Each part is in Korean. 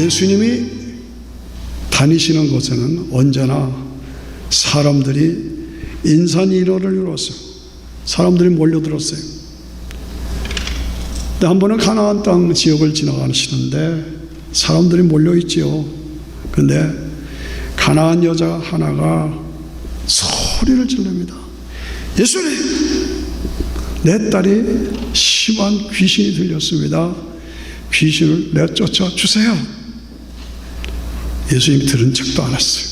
예수님이 다니시는 곳에는 언제나 사람들이 인산인해를 이루었어요. 사람들이 몰려들었어요. 근데 한 번은 가나안 땅 지역을 지나가시는데 사람들이 몰려있지요. 근데 가나안 여자 하나가 소리를 지릅니다. 예수님, 내 딸이 심한 귀신이 들렸습니다. 귀신을 내쫓아 주세요. 예수님이 들은 척도 안 했어요.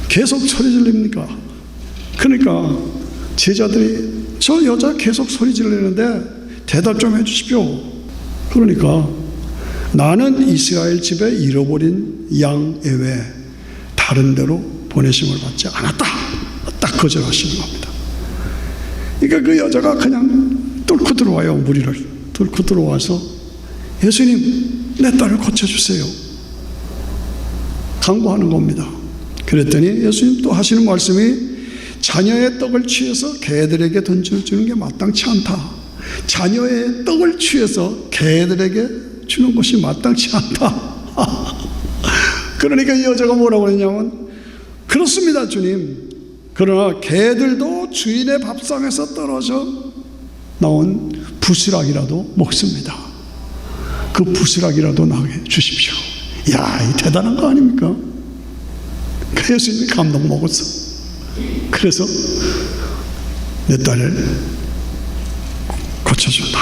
계속 소리 지릅니까? 그러니까 제자들이 저 여자 계속 소리 지르는데 대답 좀 해주십시오. 그러니까 나는 이스라엘 집에 잃어버린 양 외에 다른 데로 보내심을 받지 않았다. 딱 거절하시는 겁니다. 그러니까 그 여자가 그냥 뚫고 들어와요. 무리를 뚫고 들어와서 예수님, 내 딸을 고쳐주세요. 강구하는 겁니다. 그랬더니 예수님 또 하시는 말씀이 자녀의 떡을 취해서 개들에게 던져주는 게 마땅치 않다. 자녀의 떡을 취해서 개들에게 주는 것이 마땅치 않다. 그러니까 이 여자가 뭐라고 그랬냐면, 그렇습니다 주님, 그러나 개들도 주인의 밥상에서 떨어져 나온 부스락이라도 먹습니다. 그 부스락이라도 나게 주십시오. 이야, 이 대단한 거 아닙니까? 그 예수님이 감동 먹었어. 그래서 내 딸을 고쳐준다.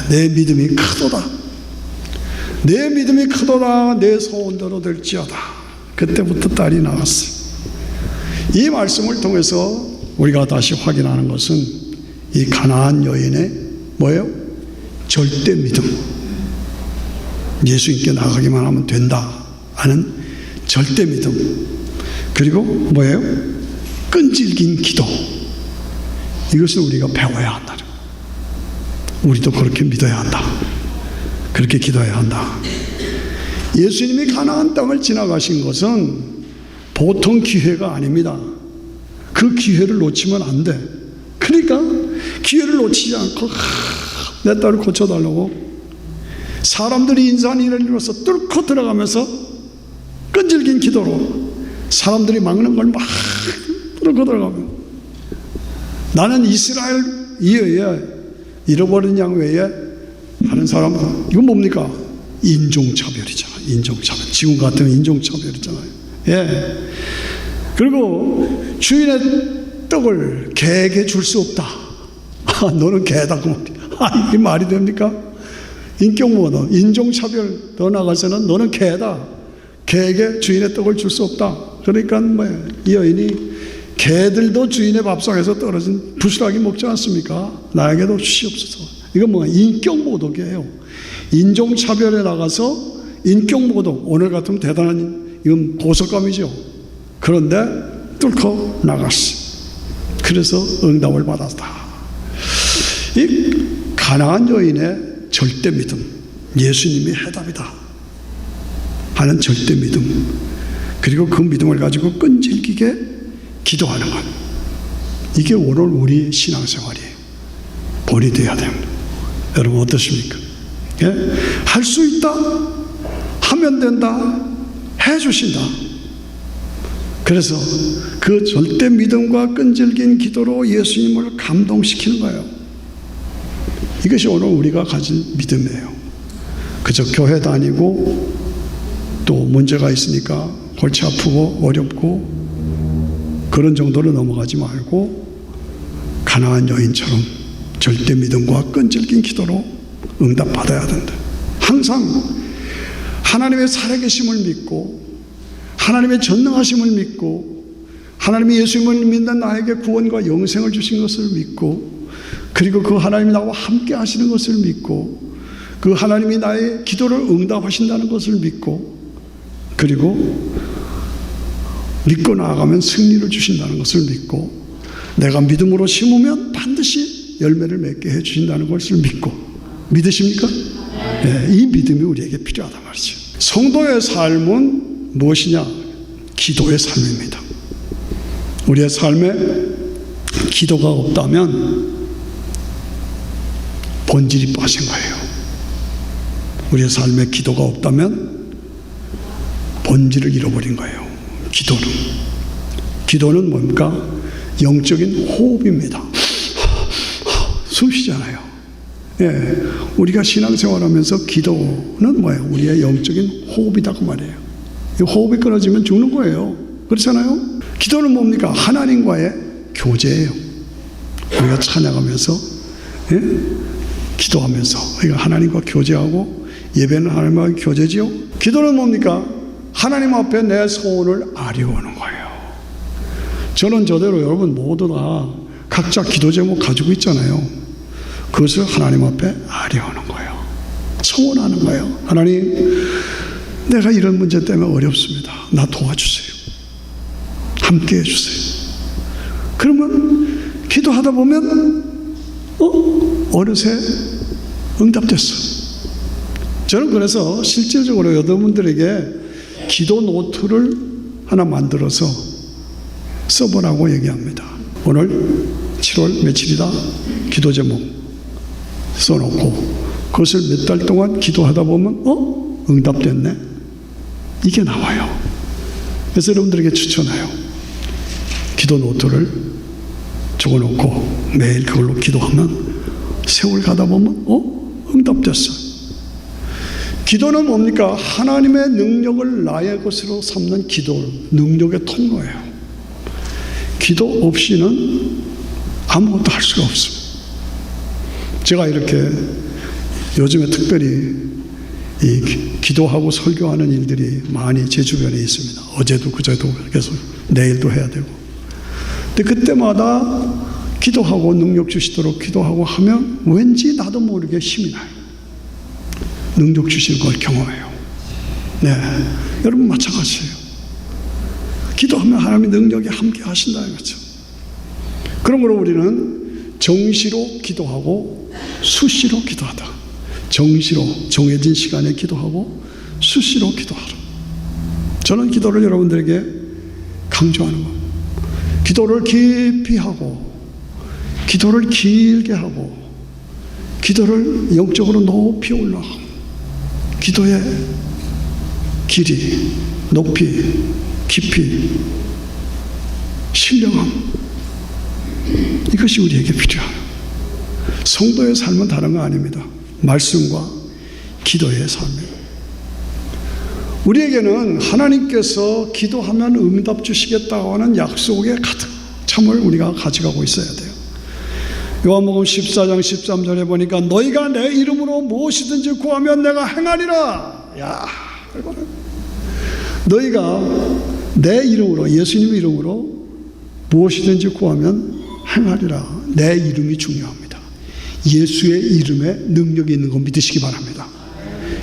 내 믿음이 크도다. 내 믿음이 크도다. 내 소원대로 될지어다. 그때부터 딸이 나왔어요. 이 말씀을 통해서 우리가 다시 확인하는 것은 이 가나안 여인의 뭐예요? 절대 믿음. 예수님께 나가기만 하면 된다 하는 절대 믿음. 그리고 뭐예요? 끈질긴 기도. 이것을 우리가 배워야 한다. 우리도 그렇게 믿어야 한다. 그렇게 기도해야 한다. 예수님이 가나안 땅을 지나가신 것은 보통 기회가 아닙니다. 그 기회를 놓치면 안 돼. 그러니까 기회를 놓치지 않고 내 딸을 고쳐달라고 사람들이 인산인해를 이뤄서 뚫고 들어가면서 끈질긴 기도로 사람들이 막는 걸 막 뚫고 들어가면, 나는 이스라엘 이외에 잃어버린 양 외에 다른 사람, 이건 뭡니까? 인종차별이잖아. 인종차별. 지금 같은 인종차별이잖아요. 예. 그리고 주인의 떡을 개에게 줄 수 없다. 너는 개다. 그 말이야. 이게 말이 됩니까? 인격모독, 인종차별 더 나가서는 너는 개다. 개에게 주인의 떡을 줄 수 없다. 그러니까 뭐예요? 이 여인이 개들도 주인의 밥상에서 떨어진 부스락이 먹지 않습니까? 나에게도 주시옵소서. 이건 뭐야? 인격모독이에요. 인종차별에 나가서 인격모독. 오늘 같으면 대단한, 이건 보석감이죠. 그런데 뚫고 나갔어. 그래서 응답을 받았다. 이 가나안 여인의 절대 믿음, 예수님이 해답이다 하는 절대 믿음, 그리고 그 믿음을 가지고 끈질기게 기도하는 것, 이게 오늘 우리 신앙생활이에요. 본이 되어야 됩니다. 여러분 어떠십니까? 예? 할 수 있다, 하면 된다, 해주신다. 그래서 그 절대 믿음과 끈질긴 기도로 예수님을 감동시키는 거예요. 이것이 오늘 우리가 가진 믿음이에요. 그저 교회 다니고 또 문제가 있으니까 골치 아프고 어렵고 그런 정도로 넘어가지 말고 가나안 여인처럼 절대 믿음과 끈질긴 기도로 응답받아야 된다. 항상 하나님의 살아계심을 믿고 하나님의 전능하심을 믿고 하나님이 예수님을 믿는 나에게 구원과 영생을 주신 것을 믿고, 그리고 그 하나님이 나와 함께 하시는 것을 믿고, 그 하나님이 나의 기도를 응답하신다는 것을 믿고, 그리고 믿고 나아가면 승리를 주신다는 것을 믿고, 내가 믿음으로 심으면 반드시 열매를 맺게 해주신다는 것을 믿고, 믿으십니까? 네, 이 믿음이 우리에게 필요하단 말이죠. 성도의 삶은 무엇이냐? 기도의 삶입니다. 우리의 삶에 기도가 없다면 본질이 빠진 거예요. 우리의 삶에 기도가 없다면 본질을 잃어버린 거예요. 기도는 뭡니까? 영적인 호흡입니다. 숨 쉬잖아요. 예, 우리가 신앙생활하면서 기도는 뭐예요? 우리의 영적인 호흡이다고 말해요. 이 호흡이 끊어지면 죽는 거예요. 그렇잖아요? 기도는 뭡니까? 하나님과의 교제예요. 우리가 찬양하면서, 예? 기도하면서 우리가 하나님과 교제하고, 예배는 하나님과 교제지요. 기도는 뭡니까? 하나님 앞에 내 소원을 아뢰오는 거예요. 저는 저대로 여러분 모두 다 각자 기도 제목 가지고 있잖아요. 그것을 하나님 앞에 아뢰오는 거예요. 청원하는 거예요. 하나님, 내가 이런 문제 때문에 어렵습니다. 나 도와주세요. 함께 해주세요. 그러면 기도하다 보면 어느새 응답됐어. 저는 그래서 실질적으로 여러분들에게 기도 노트를 하나 만들어서 써보라고 얘기합니다. 오늘 7월 며칠이다 기도 제목 써놓고 그것을 몇 달 동안 기도하다 보면 응답됐네, 이게 나와요. 그래서 여러분들에게 추천해요. 기도 노트를 적어놓고 매일 그걸로 기도하면 세월 가다 보면 응답됐어. 기도는 뭡니까? 하나님의 능력을 나의 것으로 삼는 기도, 능력의 통로예요. 기도 없이는 아무것도 할 수가 없습니다. 제가 이렇게 요즘에 특별히 이 기도하고 설교하는 일들이 많이 제 주변에 있습니다. 어제도 그제도 계속 내일도 해야 되고. 근데 그때마다 기도하고 능력 주시도록 기도하고 하면 왠지 나도 모르게 힘이 나요. 능력 주시는 걸 경험해요. 네, 여러분 마찬가지예요. 기도하면 하나님의 능력이 함께 하신다는 거죠. 그러므로 우리는 정시로 기도하고 수시로 기도하다. 정시로 정해진 시간에 기도하고 수시로 기도하라. 저는 기도를 여러분들에게 강조하는 겁니다. 기도를 깊이 하고 기도를 길게 하고 기도를 영적으로 높이 올라가고 기도의 길이, 높이, 깊이, 신령함, 이것이 우리에게 필요해요. 성도의 삶은 다른 거 아닙니다. 말씀과 기도의 삶이에요. 우리에게는 하나님께서 기도하면 응답 주시겠다고 하는 약속에 가득 참을 우리가 가져가고 있어야 돼요. 요한복음 14장 13절에 보니까 너희가 내 이름으로 무엇이든지 구하면 내가 행하리라. 야, 너희가 내 이름으로, 예수님 이름으로 무엇이든지 구하면 행하리라. 내 이름이 중요합니다. 예수의 이름에 능력이 있는 거 믿으시기 바랍니다.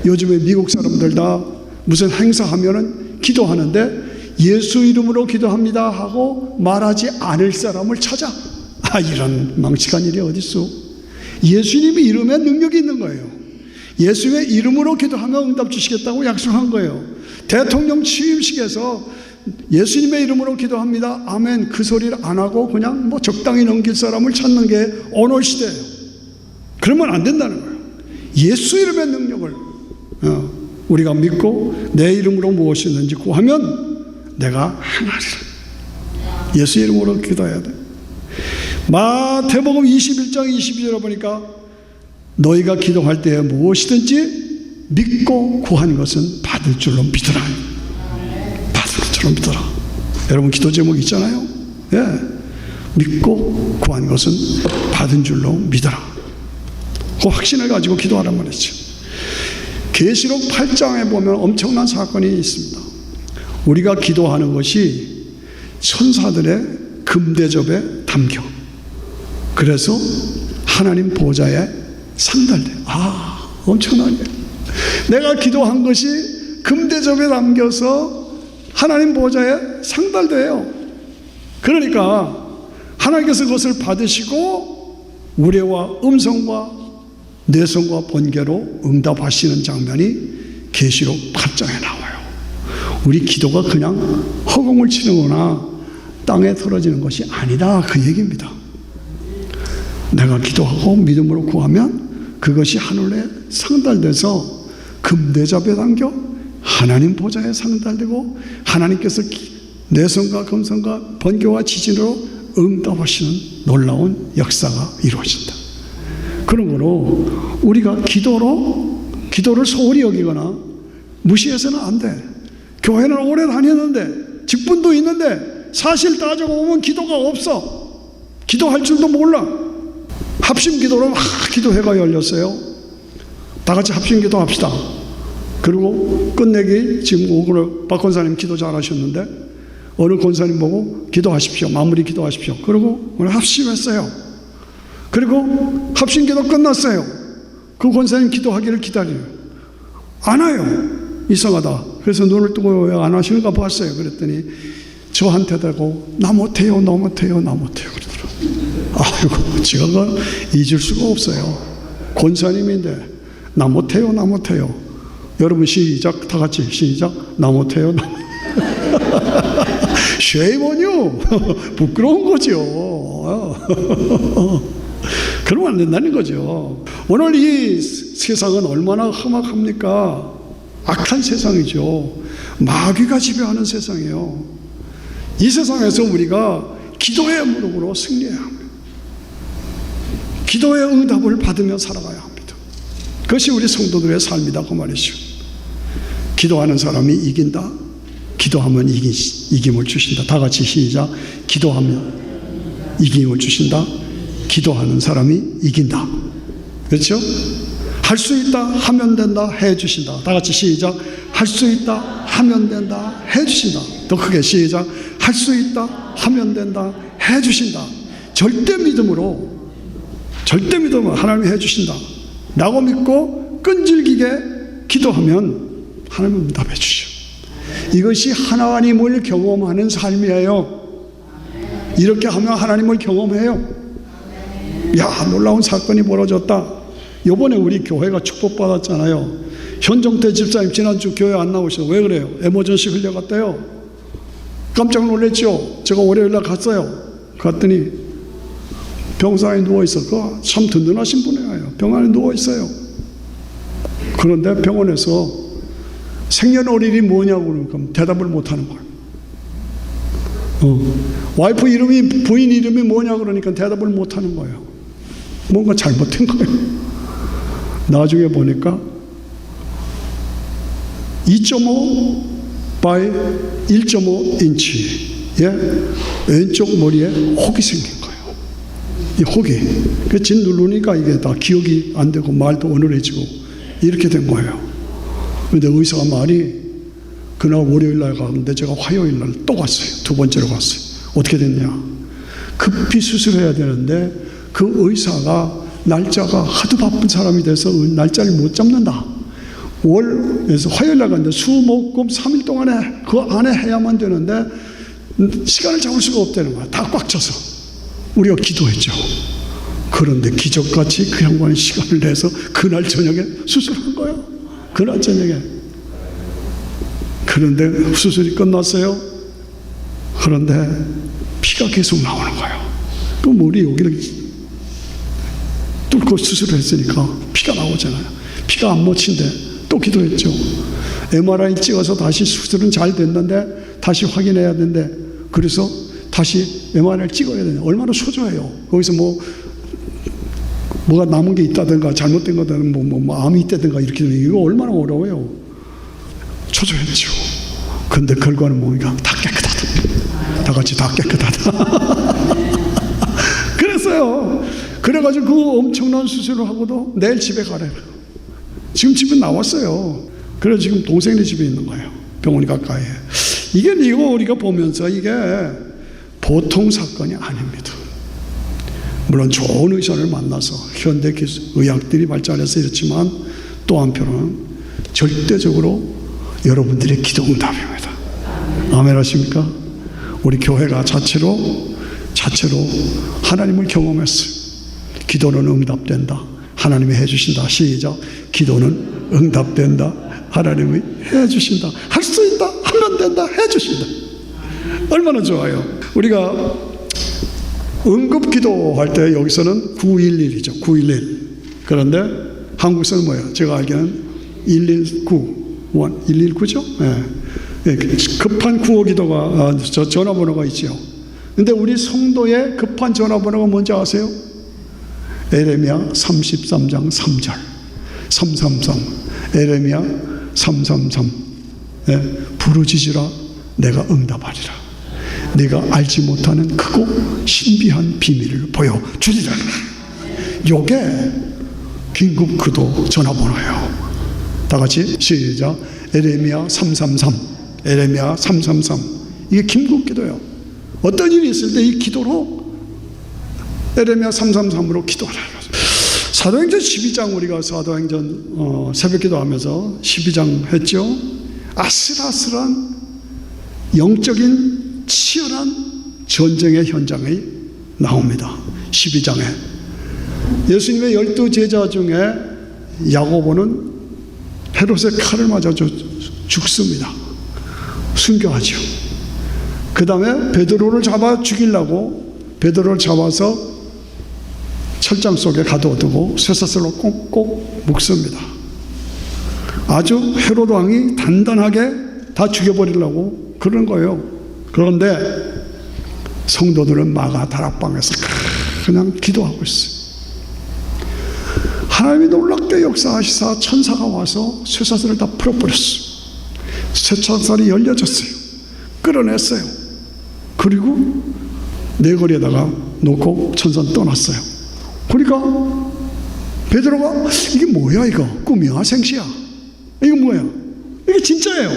요즘에 미국 사람들 다 무슨 행사하면은 기도하는데 예수 이름으로 기도합니다 하고 말하지 않을 사람을 찾아. 이런 망측한 일이 어디 있어? 예수님의 이름에 능력이 있는 거예요. 예수의 이름으로 기도하면 응답 주시겠다고 약속한 거예요. 대통령 취임식에서 예수님의 이름으로 기도합니다, 아멘, 그 소리를 안 하고 그냥 뭐 적당히 넘길 사람을 찾는 게 오늘 시대예요. 그러면 안 된다는 거예요. 예수 이름의 능력을 우리가 믿고 내 이름으로 무엇이든지 구하면 내가 행하리라. 예수 이름으로 기도해야 돼. 마태복음 21장 22절에 보니까 너희가 기도할 때에 무엇이든지 믿고 구한 것은 받을 줄로 믿으라. 받을 줄로 믿어라. 여러분 기도 제목 있잖아요. 예. 믿고 구한 것은 받은 줄로 믿어라. 그 확신을 가지고 기도하란 말이죠. 계시록 8장에 보면 엄청난 사건이 있습니다. 우리가 기도하는 것이 천사들의 금대접에 담겨. 그래서 하나님 보좌에 상달돼. 엄청나게. 내가 기도한 것이 금대접에 담겨서 하나님 보좌에 상달돼요. 그러니까 하나님께서 그것을 받으시고 우레와 음성과 뇌성과 번개로 응답하시는 장면이 계시록 8장에 나와요. 우리 기도가 그냥 허공을 치는 거나 땅에 떨어지는 것이 아니다, 그 얘기입니다. 내가 기도하고 믿음으로 구하면 그것이 하늘에 상달돼서 금대접에 담겨 하나님 보좌에 상달되고 하나님께서 내성과 검성과 번개와 지진으로 응답하시는 놀라운 역사가 이루어진다. 그러므로 우리가 기도를 소홀히 여기거나 무시해서는 안 돼. 교회는 오래 다녔는데 직분도 있는데 사실 따지고 보면 기도가 없어. 기도할 줄도 몰라. 합심 기도로 막 기도회가 열렸어요. 다 같이 합심 기도 합시다. 그리고 끝내기 지금 오늘 박 권사님 기도 잘하셨는데 어느 권사님 보고 기도하십시오. 마무리 기도하십시오. 그리고 오늘 합심했어요. 그리고 합심 기도 끝났어요. 그 권사님 기도하기를 기다려요. 안 와요. 이상하다. 그래서 눈을 뜨고 왜 안 하시는가 봤어요. 그랬더니 저한테 대고 나 못해요 그러더라고요. 아이고 제가 잊을 수가 없어요. 권사님인데 나 못해요. 여러분 시작. 다 같이 시작. 나 못해요. shame on you. 부끄러운 거죠. 그러면 안 된다는 거죠. 오늘 이 세상은 얼마나 험악합니까? 악한 세상이죠. 마귀가 지배하는 세상이에요. 이 세상에서 우리가 기도의 무릎으로 승리해야 합니다. 기도의 응답을 받으며 살아가야 합니다. 그것이 우리 성도들의 삶이다 그 말이죠. 기도하는 사람이 이긴다. 기도하면 이김을 주신다. 다 같이 시작. 기도하면 이김을 주신다. 기도하는 사람이 이긴다. 그렇죠? 할 수 있다 하면 된다 해주신다. 다 같이 시작. 할 수 있다 하면 된다 해주신다. 더 크게 시작. 할 수 있다 하면 된다 해주신다. 절대 믿음으로 하나님이 해주신다 라고 믿고 끈질기게 기도하면 하나님은 응답해 주시오. 이것이 하나님을 경험하는 삶이에요. 이렇게 하면 하나님을 경험해요. 야, 놀라운 사건이 벌어졌다. 이번에 우리 교회가 축복받았잖아요. 현정태 집사님 지난주 교회 안 나오셔서 왜 그래요? 에머전시 흘려갔대요. 깜짝 놀랐죠. 제가 월요일날 갔어요. 갔더니 병상에 누워있어. 참 든든하신 분이에요. 병 안에 누워있어요. 그런데 병원에서 생년월일이 뭐냐고 그러니까 대답을 못하는 거예요. 와이프 이름이, 부인 이름이 뭐냐고 그러니까 대답을 못하는 거예요. 뭔가 잘못된 거예요. 나중에 보니까 2.5 by 1.5인치의 왼쪽 머리에 혹이 생긴 거예요. 이 혹이. 그 진 누르니까 이게 다 기억이 안 되고 말도 어눌해지고 이렇게 된 거예요. 그런데 의사가 말이 그날 월요일 날 갔는데 제가 화요일 날 또 갔어요. 두 번째로 갔어요. 어떻게 됐냐? 급히 수술해야 되는데 그 의사가 날짜가 하도 바쁜 사람이 돼서 날짜를 못 잡는다. 월에서 화요일 날 갔는데 수목금 3일 동안에 그 안에 해야만 되는데 시간을 잡을 수가 없다는 거야. 다 꽉 차서. 우리가 기도했죠. 그런데 기적같이 그 양반이 시간을 내서 그날 저녁에 수술한 거예요. 그날 저녁에. 그런데 수술이 끝났어요. 그런데 피가 계속 나오는 거예요. 그 머리 여기를 뚫고 수술을 했으니까 피가 나오잖아요. 피가 안 묻힌데 또 기도했죠. MRI 찍어서 다시 수술은 잘 됐는데 다시 확인해야 되는데 그래서 다시 MRI를 찍어야 되는데 얼마나 초조해요. 거기서 뭐가 남은 게 있다든가 잘못된 거든 뭐 암이 있다든가 이렇게 되면 이거 얼마나 어려워요. 초조했죠. 근데 결과는 뭐니까 다 깨끗하다. 다 같이 다 깨끗하다. 그랬어요. 그래가지고 그 엄청난 수술을 하고도 내일 집에 가래요. 지금 집에 나왔어요. 그래서 지금 동생네 집에 있는 거예요. 병원이 가까이에. 이게 이거 우리가 보면서 이게 보통 사건이 아닙니다. 물론 좋은 의사를 만나서 현대 의학들이 발전해서 이렇지만 또 한편은 절대적으로 여러분들의 기도 응답입니다. 아멘 하십니까? 우리 교회가 자체로 하나님을 경험했어요. 기도는 응답된다. 하나님이 해주신다. 시작. 기도는 응답된다. 하나님이 해주신다. 할 수 있다. 하면 된다. 해주신다. 얼마나 좋아요. 우리가 응급기도 할 때 여기서는 911이죠. 911. 그런데 한국에서는 뭐예요? 제가 알기에는 119죠? 예. 급한 구호 기도가 전화번호가 있죠. 근데 우리 성도의 급한 전화번호가 뭔지 아세요? 에레미야 33장 3절 333 에레미야 333 부르짖으라 내가 응답하리라 내가 알지 못하는 크고 신비한 비밀을 보여주리라. 요게 긴급기도 전화번호예요. 다같이 시작. 에레미야 333 에레미야 333 이게 긴급기도예요. 어떤 일이 있을 때 이 기도로 에레미야 333으로 기도하라. 사도행전 12장 우리가 사도행전 새벽기도 하면서 12장 했죠. 아슬아슬한 영적인 치열한 전쟁의 현장이 나옵니다. 12장에 예수님의 12제자 중에 야고보는 헤롯의 칼을 맞아 죽습니다. 순교하죠. 그 다음에 베드로를 잡아 죽이려고 베드로를 잡아서 철장 속에 가둬두고 쇠사슬로 꽁꽁 묶습니다. 아주 헤롯 왕이 단단하게 다 죽여버리려고 그런 거예요. 그런데 성도들은 마가 다락방에서 그냥 기도하고 있어요. 하나님이 놀랍게 역사하시사 천사가 와서 쇠사슬을 다 풀어버렸어요. 쇠사슬이 열려졌어요. 끌어냈어요. 그리고 내거리에다가 놓고 천사는 떠났어요. 그러니까 베드로가 이게 뭐야 이거 꿈이야 생시야 이거 뭐야 이게 진짜예요.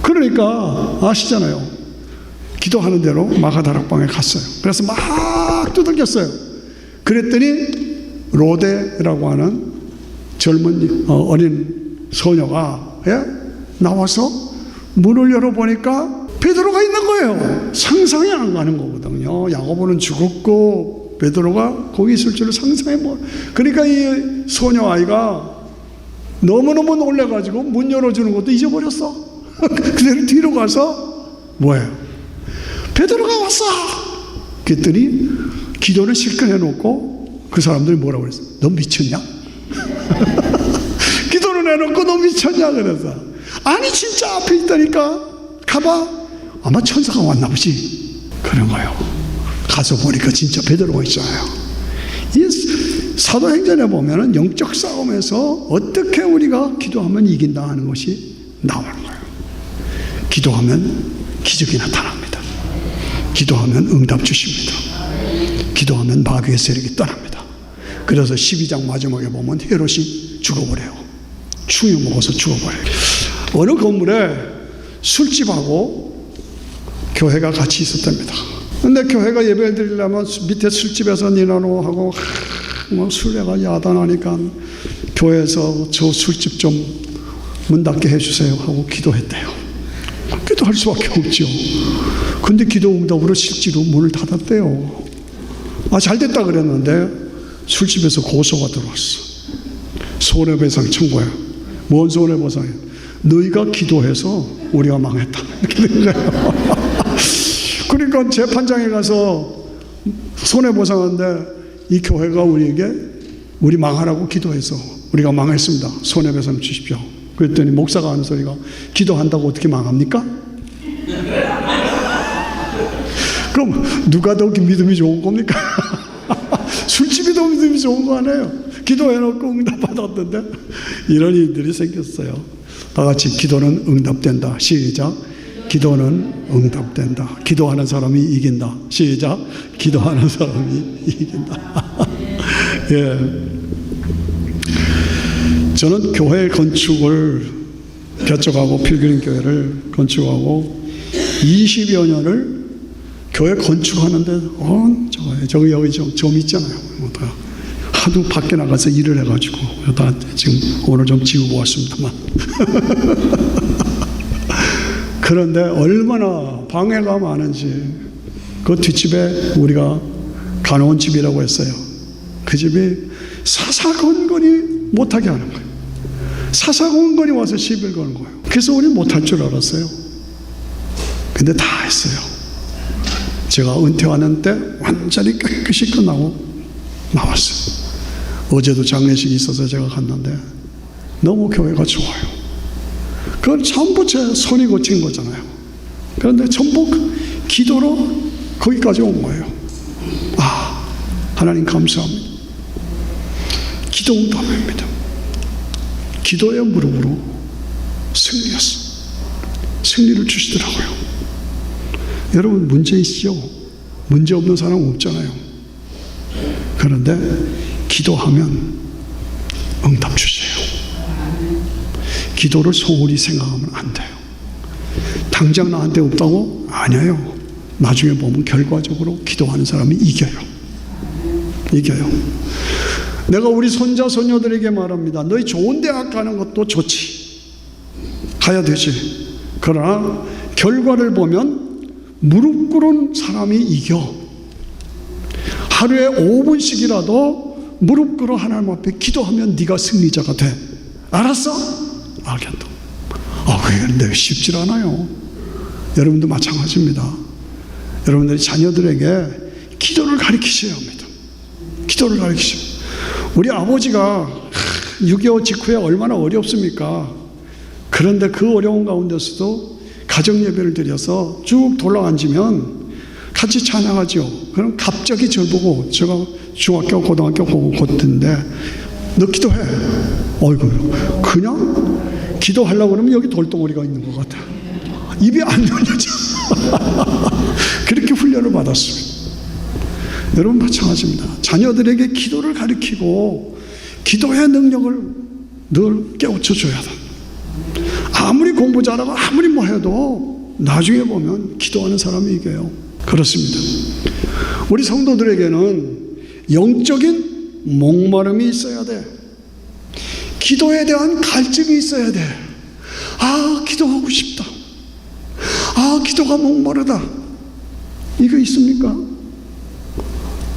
그러니까 아시잖아요. 기도하는 대로 마가다락방에 갔어요. 그래서 막 두들겼어요. 그랬더니 로데라고 하는 젊은 어린 소녀가 나와서 문을 열어보니까 베드로가 있는 거예요. 상상이 안 가는 거거든요. 야고보는 죽었고 베드로가 거기 있을 줄을 상상해 뭐. 그러니까 이 소녀 아이가 너무너무 놀래가지고 문 열어주는 것도 잊어버렸어. 그대로 뒤로 가서 뭐예요? 베드로가 왔어. 그랬더니 기도를 실컷 해놓고 그 사람들이 뭐라고 그랬어? 너 미쳤냐? 기도를 해놓고 너 미쳤냐? 그래서 아니 진짜 앞에 있다니까 가봐. 아마 천사가 왔나 보지. 그런 거예요. 가서 보니까 진짜 베드로가 있잖아요. 이 사도행전에 보면은 영적 싸움에서 어떻게 우리가 기도하면 이긴다 하는 것이 나오는 거예요. 기도하면 기적이 나타납니다. 기도하면 응답 주십니다. 기도하면 마귀의 세력이 떠납니다. 그래서 12장 마지막에 보면 헤롯이 죽어버려요. 충이 먹어서 죽어버려요. 어느 건물에 술집하고 교회가 같이 있었답니다. 근데 교회가 예배를 드리려면 밑에 술집에서 니나노하고 뭐 술래가 야단하니까 교회에서 저 술집 좀 문 닫게 해주세요 하고 기도했대요. 기도할 수밖에 없죠. 근데 기도 응답으로 실제로 문을 닫았대요. 아, 잘 됐다 그랬는데 술집에서 고소가 들어왔어. 손해배상 청구야. 뭔 손해배상이야? 너희가 기도해서 우리가 망했다. 이렇게 된 거예요. 그러니까 재판장에 가서 손해배상하는데 이 교회가 우리에게 우리 망하라고 기도해서 우리가 망했습니다. 손해배상 주십시오. 그랬더니 목사가 하는 소리가 기도한다고 어떻게 망합니까? 그럼 누가 더 믿음이 좋은 겁니까? 술집이 더 믿음이 좋은 거 아니에요? 기도해놓고 응답 받았는데 이런 일들이 생겼어요. 다 같이 기도는 응답된다. 시작. 기도는 응답된다. 기도하는 사람이 이긴다. 시작. 기도하는 사람이 이긴다. 예. 저는 교회 건축을 개척하고 필그림 교회를 건축하고 20여 년을 교회 건축하는데 저기 여기 좀 있잖아요. 하도 밖에 나가서 일을 해가지고 다 지금 오늘 좀 지우고 왔습니다만 그런데 얼마나 방해가 많은지 그 뒷집에 우리가 가놓은 집이라고 했어요. 그 집이 사사건건이 못하게 하는 거예요. 사사건건이 와서 시비를 거는 거예요. 그래서 우리 못할 줄 알았어요. 근데 다 했어요. 제가 은퇴하는 때 완전히 깨끗이 끝나고 나왔어요. 어제도 장례식이 있어서 제가 갔는데 너무 교회가 좋아요. 그건 전부 제 손이 고친 거잖아요. 그런데 전부 기도로 거기까지 온 거예요. 아, 하나님 감사합니다. 기도 응답입니다. 기도의 무릎으로 승리했어. 승리를 주시더라고요. 여러분, 문제 있죠? 문제 없는 사람 없잖아요. 그런데 기도하면 응답 주세요. 기도를 소홀히 생각하면 안 돼요. 당장 나한테 없다고? 아니에요. 나중에 보면 결과적으로 기도하는 사람이 이겨요. 이겨요. 내가 우리 손자 손녀들에게 말합니다. 너희 좋은 대학 가는 것도 좋지. 가야 되지. 그러나 결과를 보면 무릎 꿇은 사람이 이겨. 하루에 5분씩이라도 무릎 꿇어 하나님 앞에 기도하면 네가 승리자가 돼. 알았어? 알겠다. 그게 쉽지 않아요. 여러분도 마찬가지입니다. 여러분들이 자녀들에게 기도를 가르치셔야 합니다. 기도를 가르치셔. 우리 아버지가 6.25 직후에 얼마나 어렵습니까? 그런데 그 어려운 가운데서도 가정예배를 드려서 쭉 돌아앉으면 같이 찬양하죠. 그럼 갑자기 저를 보고, 제가 중학교, 고등학교 걷던데, 너 기도해. 어이구, 그냥 기도하려고 그러면 여기 돌덩어리가 있는 것 같아. 입이 안 열려져. 그렇게 훈련을 받았습니다. 여러분 마찬가지입니다. 자녀들에게 기도를 가르치고 기도의 능력을 늘 깨우쳐줘야 돼. 아무리 공부 잘하고 아무리 뭐 해도 나중에 보면 기도하는 사람이 이겨요. 그렇습니다. 우리 성도들에게는 영적인 목마름이 있어야 돼. 기도에 대한 갈증이 있어야 돼. 아, 기도하고 싶다. 아, 기도가 목마르다. 이거 있습니까?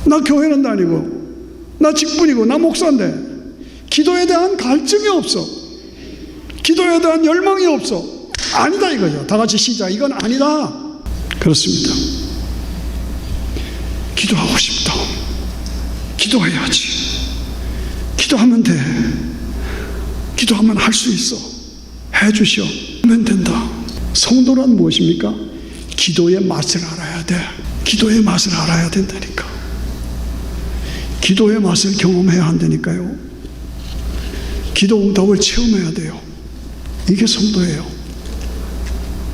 나 교회는 다니고, 나 직분이고, 나 목사인데 기도에 대한 갈증이 없어. 기도에 대한 열망이 없어. 아니다 이거죠. 다 같이 시작. 이건 아니다. 그렇습니다. 기도하고 싶다. 기도해야지. 기도하면 돼. 기도하면 할 수 있어. 해주시오. 하면 된다. 성도란 무엇입니까? 기도의 맛을 알아야 돼. 기도의 맛을 알아야 된다니까. 기도의 맛을 경험해야 한다니까요. 기도 응답을 체험해야 돼요. 이게 성도예요.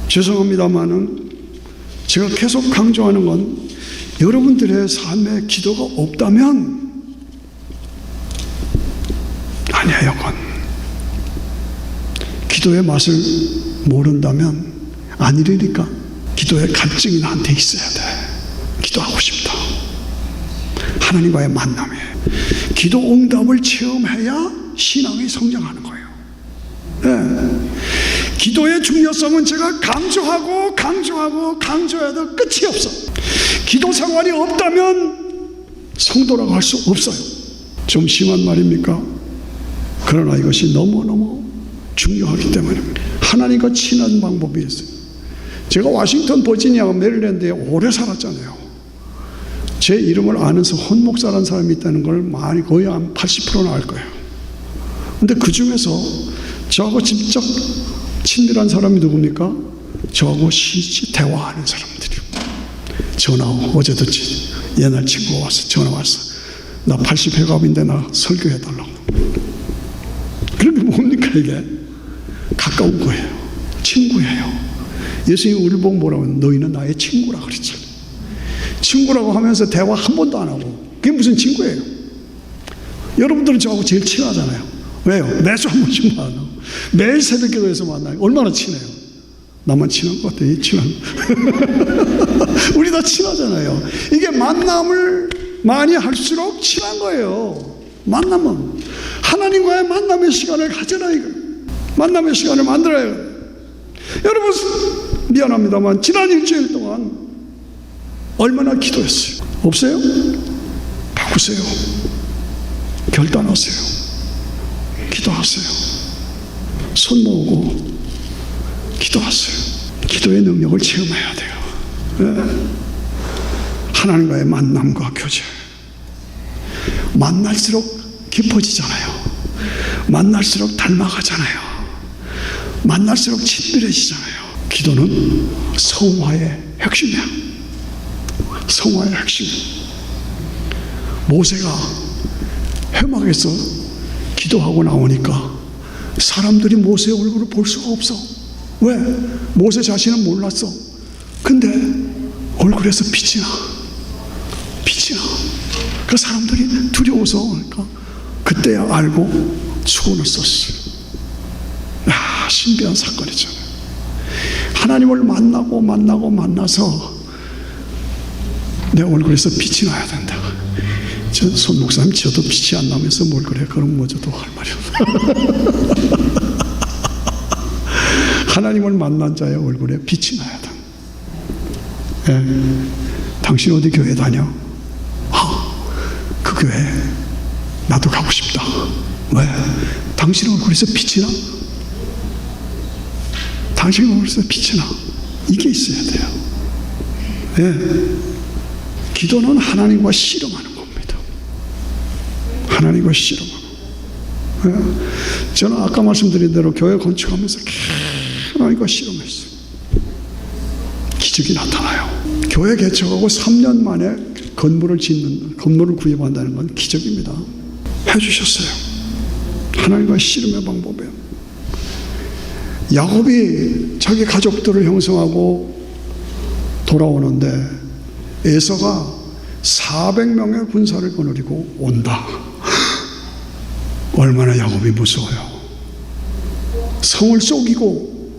죄송합니다만은 제가 계속 강조하는 건 여러분들의 삶에 기도가 없다면 아니에요. 그건 기도의 맛을 모른다면 아니라니까. 기도의 갈증이 나한테 있어야 돼. 기도하고 싶다. 하나님과의 만남에 기도 응답을 체험해야 신앙이 성장하는 거예요. 네. 기도의 중요성은 제가 강조해도 끝이 없어. 기도 생활이 없다면 성도라고 할 수 없어요. 좀 심한 말입니까? 그러나 이것이 너무너무 중요하기 때문에 하나님과 친한 방법이 있어요. 제가 워싱턴 버지니아 메릴랜드에 오래 살았잖아요. 제 이름을 아는 헌 목사라는 사람이 있다는 걸 많이, 거의 한 80%는 알 거예요. 근데 그 중에서 저하고 직접 친밀한 사람이 누굽니까? 저하고 대화하는 사람들이요. 전화, 어제도 옛날 친구가 와서 전화 왔어. 나 80회갑인데 나 설교해달라고. 그게 뭡니까 이게? 가까운 거예요. 친구예요. 예수님이 우리 보고 뭐라고 하면 너희는 나의 친구라 그랬잖아요. 친구라고 하면서 대화 한 번도 안 하고, 그게 무슨 친구예요? 여러분들은 저하고 제일 친하잖아요. 왜요? 매주 한 번씩 만나고 매일 새벽 기도에서 만나요. 얼마나 친해요? 나만 친한 것 같아요. 친한 우리 다 친하잖아요. 이게 만남을 많이 할수록 친한 거예요. 만남은 하나님과의 만남의 시간을 가져라 이거. 만남의 시간을 만들어야 해요. 여러분 미안합니다만 지난 일주일 동안 얼마나 기도했어요? 없어요? 바꾸세요. 결단하세요. 기도하세요. 손 모으고 기도하세요. 기도의 능력을 체험해야 돼요. 네. 하나님과의 만남과 교제. 만날수록 깊어지잖아요. 만날수록 닮아가잖아요. 만날수록 친밀해지잖아요. 기도는 성화의 핵심이야. 성화의 핵심. 모세가 회막에서 기도하고 나오니까 사람들이 모세의 얼굴을 볼 수가 없어. 왜? 모세 자신은 몰랐어. 근데 얼굴에서 빛이 나. 빛이 나. 그 사람들이 두려워서 그러니까 그때야 알고 수건을 썼어요. 야, 신비한 사건이잖아요. 하나님을 만나서 내 얼굴에서 빛이 나야 된다. 손 목사님, 저도 빛이 안 나면서 뭘 그래? 그럼 뭐 저도 할 말이 없어. 하나님을 만난 자의 얼굴에 빛이 나야 돼. 예. 당신 어디 교회 다녀? 그 교회 나도 가고 싶다. 왜? 당신 얼굴에서 빛이 나? 당신 얼굴에서 빛이 나. 이게 있어야 돼요. 예. 기도는 하나님과 씨름하는 겁니다. 하나님과 씨름하는. 예. 저는 아까 말씀드린 대로 교회 건축하면서 하나님과 씨름했어요. 기적이 나타나요. 교회 개척하고 3년 만에 건물을 구입한다는 건 기적입니다. 해주셨어요. 하나님과 씨름의 방법이에요. 야곱이 자기 가족들을 형성하고 돌아오는데 에서가 400명의 군사를 거느리고 온다. 얼마나 야곱이 무서워요. 성을 속이고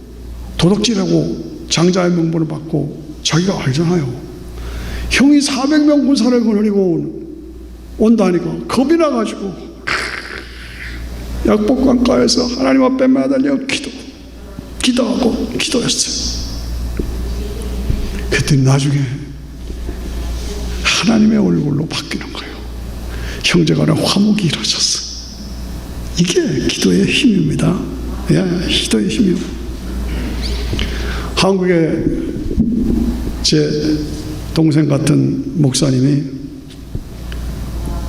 도둑질하고 장자의 명분을 받고 자기가 알잖아요. 형이 400명 군사를 거느리고 온다니까 겁이 나가지고 약복강가에서 하나님 앞에 매달려 기도했어요. 그랬더니 나중에 하나님의 얼굴로 바뀌는 거예요. 형제간에 화목이 이루어졌어. 이게 기도의 힘입니다. 예, 기도의 힘이요. 한국에 제 동생 같은 목사님이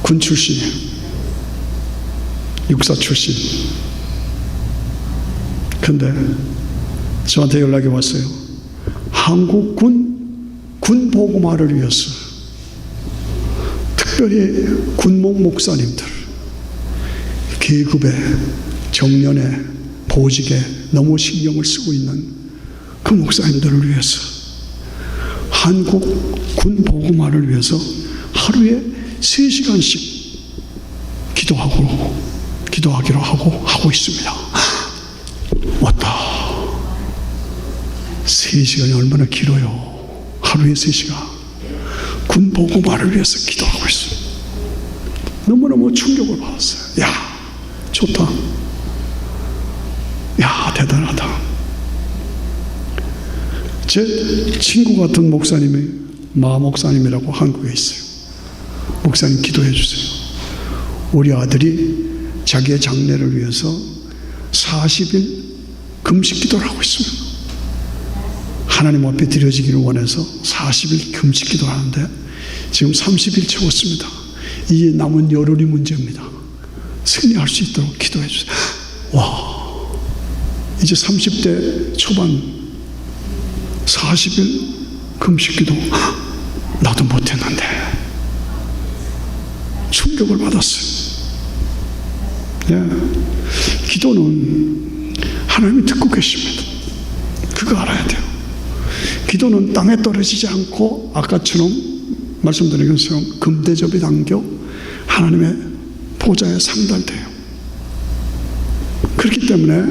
군 출신이에요. 육사 출신. 근데 저한테 연락이 왔어요. 한국 군 보고마를 위해서 특별히 군목 목사님들 계급에 정년에 보직에 너무 신경을 쓰고 있는 그 목사님들을 위해서 한국 군 보고마를 위해서 하루에 3시간씩 기도하기로 하고 있습니다. 왔다. 3시간이 얼마나 길어요. 하루에 3시간 군 보고마를 위해서 기도하고 있어요. 너무너무 충격을 받았어요. 야, 좋다. 야, 대단하다. 제 친구 같은 목사님이 마 목사님이라고 한국에 있어요. 목사님 기도해 주세요. 우리 아들이 자기의 장래를 위해서 40일 금식 기도를 하고 있습니다. 하나님 앞에 드려지기를 원해서 40일 금식 기도를 하는데 지금 30일 채웠습니다. 이 남은 열흘이 문제입니다. 승리할 수 있도록 기도해 주세요. 와, 이제 30대 초반 40일 금식 기도 나도 못했는데 충격을 받았어요. 예. 기도는 하나님이 듣고 계십니다. 그거 알아야 돼요. 기도는 땅에 떨어지지 않고 아까처럼 말씀드린 것처럼 금대접이 담겨 하나님의 보좌에 상달돼요. 그렇기 때문에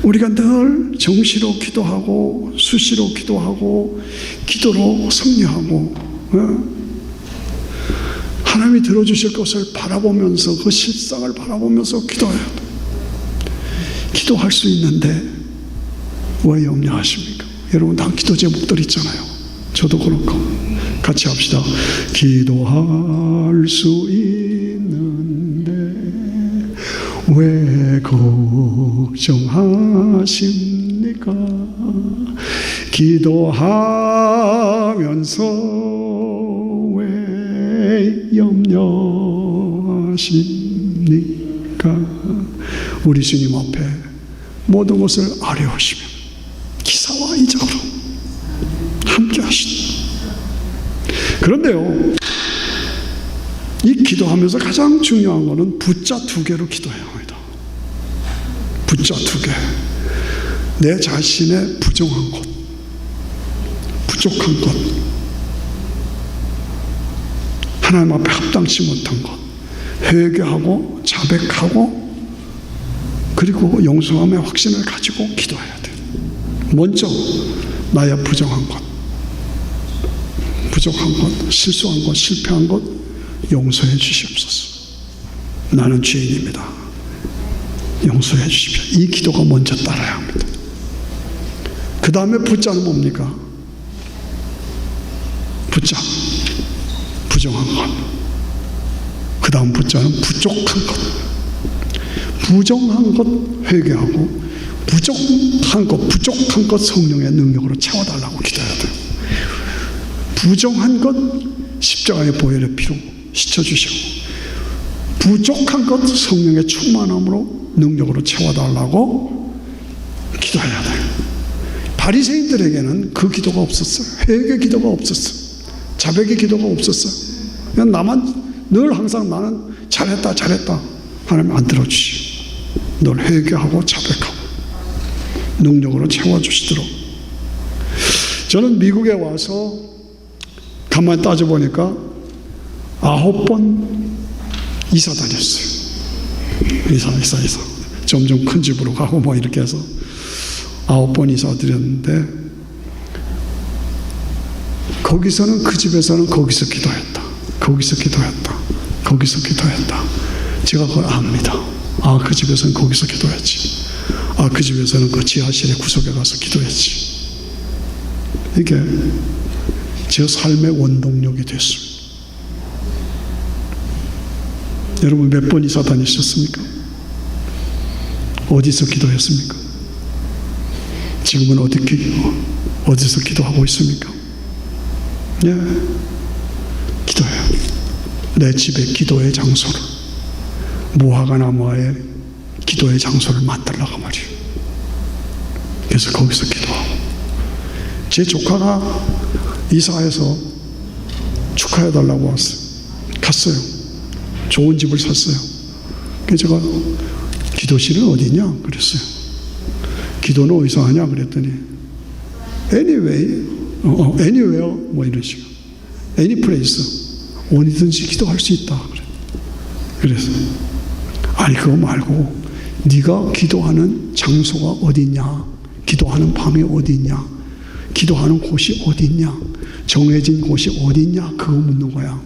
우리가 늘 정시로 기도하고 수시로 기도하고 기도로 승리하고 하나님이 들어주실 것을 바라보면서 그 실상을 바라보면서 기도해야 돼. 기도할 수 있는데 왜 염려하십니까? 여러분 다 기도 제목들 있잖아요. 저도 그렇고 같이 합시다. 기도할 수 있는데 왜 걱정하십니까? 기도하면서 왜 염려하십니까? 우리 주님 앞에 모든 것을 아뢰오시며 기사와 이적으로 함께 하시니. 그런데요, 이 기도하면서 가장 중요한 것은 붓자 2개로 기도해야 합니다. 붓자 2개. 내 자신의 부정한 것, 부족한 것, 하나님 앞에 합당치 못한 것, 회개하고 자백하고 그리고 용서함의 확신을 가지고 기도해야 돼요. 먼저 나의 부정한 것, 부족한 것, 실수한 것, 실패한 것 용서해 주시옵소서. 나는 죄인입니다. 용서해 주십시오. 이 기도가 먼저 따라야 합니다. 그 다음에 붓자는 뭡니까? 붓자, 부정한 것. 그 다음 붓자는 부족한 것. 부정한 것 회개하고 부족한 것 성령의 능력으로 채워달라고 기도해야 돼요. 부정한 것 십자가의 보혈의 피로 씻어주시고, 부족한 것 성령의 충만함으로 능력으로 채워달라고 기도해야 돼요. 바리새인들에게는 그 기도가 없었어요. 회개 기도가 없었어요. 자백의 기도가 없었어요. 그냥 나만 늘 항상 나는 잘했다 하나님 안 들어주시고 늘 회개하고 자백하고 능력으로 채워주시도록. 저는 미국에 와서 가만히 따져보니까 9번 이사 다녔어요. 이사 점점 큰 집으로 가고 뭐 이렇게 해서 9번 이사 드렸는데, 거기서는 그 집에서는 거기서 기도했다, 거기서 기도했다, 거기서 기도했다. 제가 그걸 압니다. 아, 그 집에서는 거기서 기도했지. 아, 그 집에서는 그 지하실의 구석에 가서 기도했지. 이게 제 삶의 원동력이 됐습니다. 여러분 몇 번 이사 다니셨습니까? 어디서 기도했습니까? 지금은 어디서 기도하고 있습니까? 예, 기도해요. 내 집에 기도의 장소를, 무화과 나무에 기도의 장소를 만들라고 말이에요. 그래서 거기서 기도하고, 제 조카가 이사해서 축하해달라고 왔어요. 갔어요. 좋은 집을 샀어요. 그래서 제가 기도실은 어디냐 그랬어요. 기도는 어디서 하냐 그랬더니 anywhere 뭐 이런 식으로, any place, 어디든지 기도할 수 있다 그래. 그래서 아니 그거 말고 네가 기도하는 장소가 어디냐, 기도하는 방이 어디냐, 기도하는 곳이 어디냐, 정해진 곳이 어디냐, 그거 묻는 거야.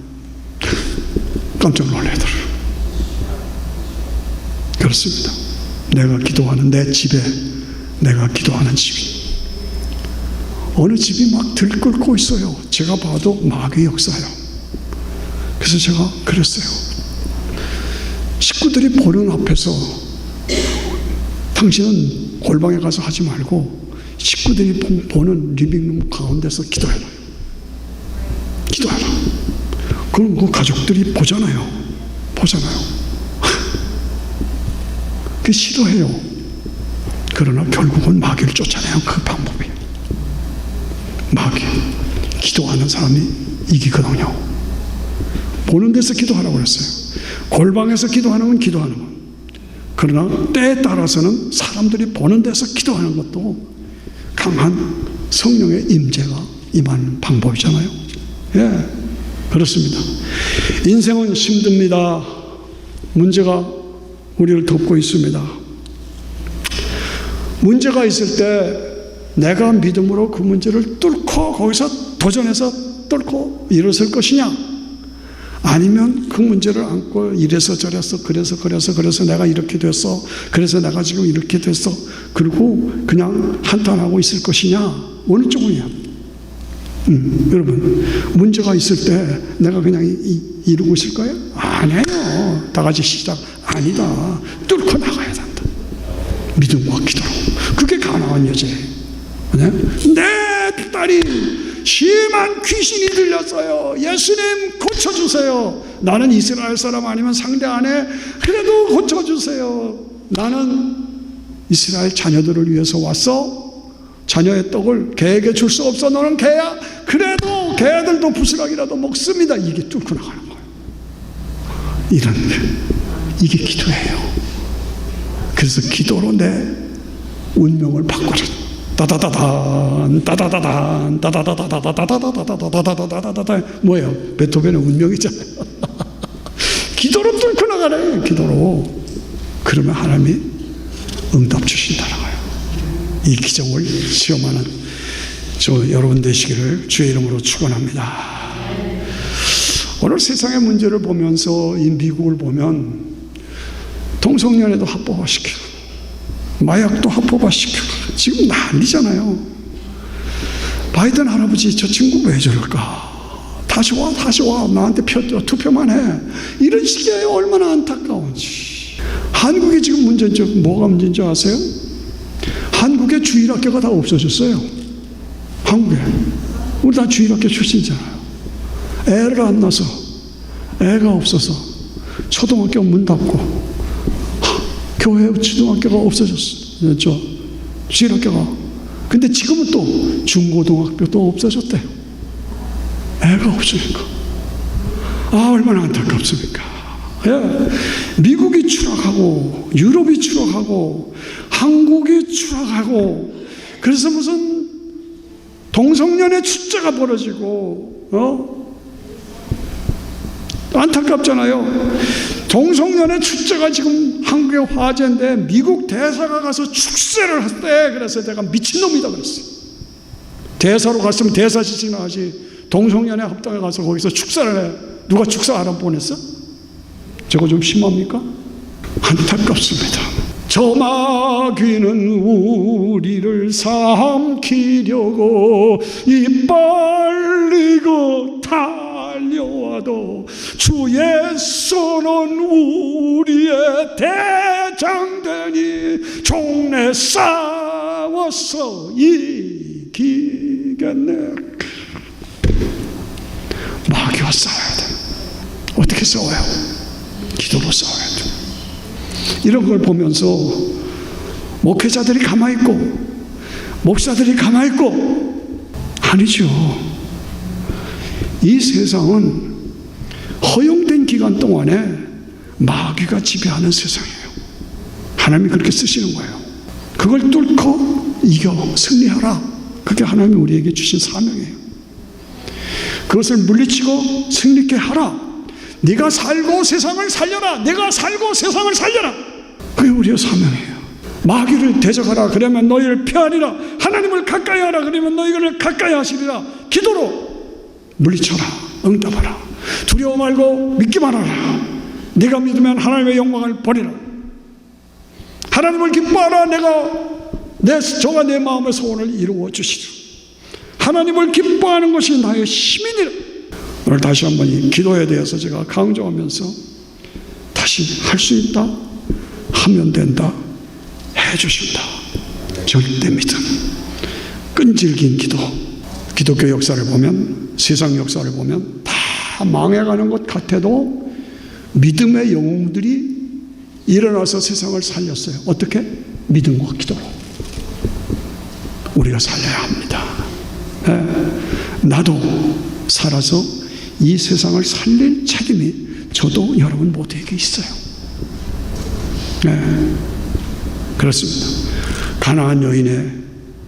깜짝 놀라더라고요. 그렇습니다. 내가 기도하는 내 집에, 내가 기도하는 집이 어느 집이 막 들끓고 있어요. 제가 봐도 마귀의 역사예요. 그래서 제가 그랬어요. 식구들이 보는 앞에서 당신은 골방에 가서 하지 말고 식구들이 보는 리빙룸 가운데서 기도해라. 기도해라. 그럼 그 가족들이 보잖아요. 그 싫어해요. 그러나 결국은 마귀를 쫓아내는 그 방법이, 마귀, 기도하는 사람이 이기거든요. 보는 데서 기도하라고 그랬어요. 골방에서 기도하는 건 기도하는 것, 그러나 때에 따라서는 사람들이 보는 데서 기도하는 것도 강한 성령의 임재가 임하는 방법이잖아요. 예, 그렇습니다. 인생은 힘듭니다. 문제가 우리를 덮고 있습니다. 문제가 있을 때 내가 믿음으로 그 문제를 뚫고 거기서 도전해서 뚫고 일어설 것이냐, 아니면 그 문제를 안고 이래서 저래서 그래서 내가 이렇게 됐어, 그래서 내가 지금 이렇게 됐어, 그리고 그냥 한탄하고 있을 것이냐, 어느 쪽이냐. 여러분, 문제가 있을 때 내가 그냥 이러고 있을 거예요? 아니에요. 다 같이 시작. 아니다. 뚫고 나가야 된다. 믿음과 기도로. 그게 가나안 여자예요. 네? 내 딸이 심한 귀신이 들렸어요. 예수님 고쳐주세요. 나는 이스라엘 사람 아니면 상대 안 해. 그래도 고쳐주세요. 나는 이스라엘 자녀들을 위해서 왔어. 자녀의 떡을 개에게 줄 수 없어. 너는 개야. 그래도 개들도 부스락이라도 먹습니다. 이게 뚫고 나가는 거예요. 이런 이게 기도예요. 그래서 기도로 내 운명을 바꾸자. 따다다단 따다다단 따다다다다다다다다다다다다다다다 뭐예요? 베토벤의 운명이잖아요. 기도로 뚫고 나가래. 기도로. 그러면 하나님이 응답 주신다는 거예요. 이 기적을 시험하는 저 여러분 되시기를 주의 이름으로 축원합니다. 오늘 세상의 문제를 보면서 이 미국을 보면 동성연애도 합법화시키고 마약도 합법화시키고 지금 난리잖아요. 바이든 할아버지 저 친구 왜 저럴까? 다시 와 나한테 투표만 해. 이런 식이에요. 얼마나 안타까운지. 한국에 지금 문제인지 뭐가 문제인지 아세요? 한국의 주일학교가 다 없어졌어요. 한국에. 우리 다 주일학교 출신이잖아요. 애가 안 나서, 애가 없어서 초등학교 문 닫고 교회 초등학교가 없어졌죠. 주일학교가. 근데 지금은 또 중고등학교도 없어졌대요. 애가 없으니까. 아, 얼마나 안타깝습니까? 예. 미국이 추락하고 유럽이 추락하고 한국이 추락하고 그래서 무슨 동성연애 축제가 벌어지고 안타깝잖아요. 동성연애 축제가 지금 한국의 화제인데 미국 대사가 가서 축제를 했대. 그래서 내가 미친놈이다 그랬어요. 대사로 갔으면 대사 지시나 하지. 동성연애 합당에 가서 거기서 축사를 해. 누가 축사 알아 보냈어? 저거 좀 심합니까? 안타깝습니다. 저 마귀는 우리를 삼키려고 이빨리고 달려와도 주 예수는 우리의 대장되니 종래 싸워서 이기겠네. 마귀와 싸워야 돼. 어떻게 싸워요? 기도로 싸워야 돼. 이런 걸 보면서 목회자들이 가만히 있고 목사들이 가만히 있고 아니죠. 이 세상은 허용된 기간 동안에 마귀가 지배하는 세상이에요. 하나님이 그렇게 쓰시는 거예요. 그걸 뚫고 이겨 승리하라. 그게 하나님이 우리에게 주신 사명이에요. 그것을 물리치고 승리케 하라. 네가 살고 세상을 살려라. 내가 살고 세상을 살려라. 그게 우리의 사명이에요. 마귀를 대적하라. 그러면 너희를 피하리라. 하나님을 가까이 하라. 그러면 너희를 가까이 하시리라. 기도로 물리쳐라. 응답하라. 두려워 말고 믿기만 하라. 네가 믿으면 하나님의 영광을 보리라. 하나님을 기뻐하라. 저가 내 마음의 소원을 이루어 주시리라. 하나님을 기뻐하는 것이 나의 힘이니라. 오늘 다시 한번 이 기도에 대해서 제가 강조하면서 다시 할 수 있다, 하면 된다, 해주신다. 절대 믿음, 끈질긴 기도. 기독교 역사를 보면, 세상 역사를 보면 다 망해가는 것 같아도 믿음의 영웅들이 일어나서 세상을 살렸어요. 어떻게? 믿음과 기도로. 우리가 살려야 합니다. 나도 살아서 이 세상을 살릴 책임이 저도 여러분 모두에게 있어요. 그렇습니다. 가나안 여인의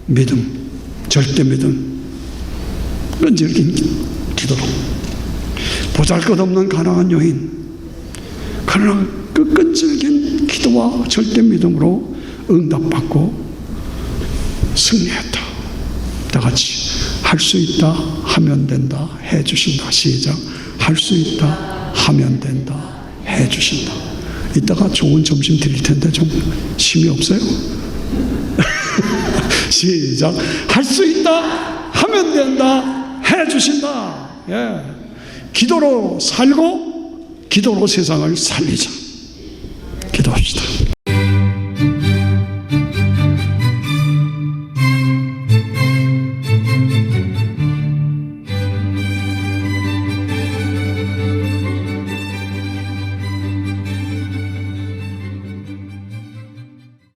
믿음, 절대 믿음, 끈질긴 기도로. 보잘것없는 가나안 여인, 그러나 그 끈질긴 기도와 절대 믿음으로 응답받고 승리했다. 다 같이 할 수 있다, 하면 된다, 해주신다. 시작. 할 수 있다, 하면 된다, 해주신다. 이따가 좋은 점심 드릴 텐데 좀 힘이 없어요? 시작. 할 수 있다, 하면 된다, 해주신다. 예. 기도로 살고 기도로 세상을 살리자. 기도합시다.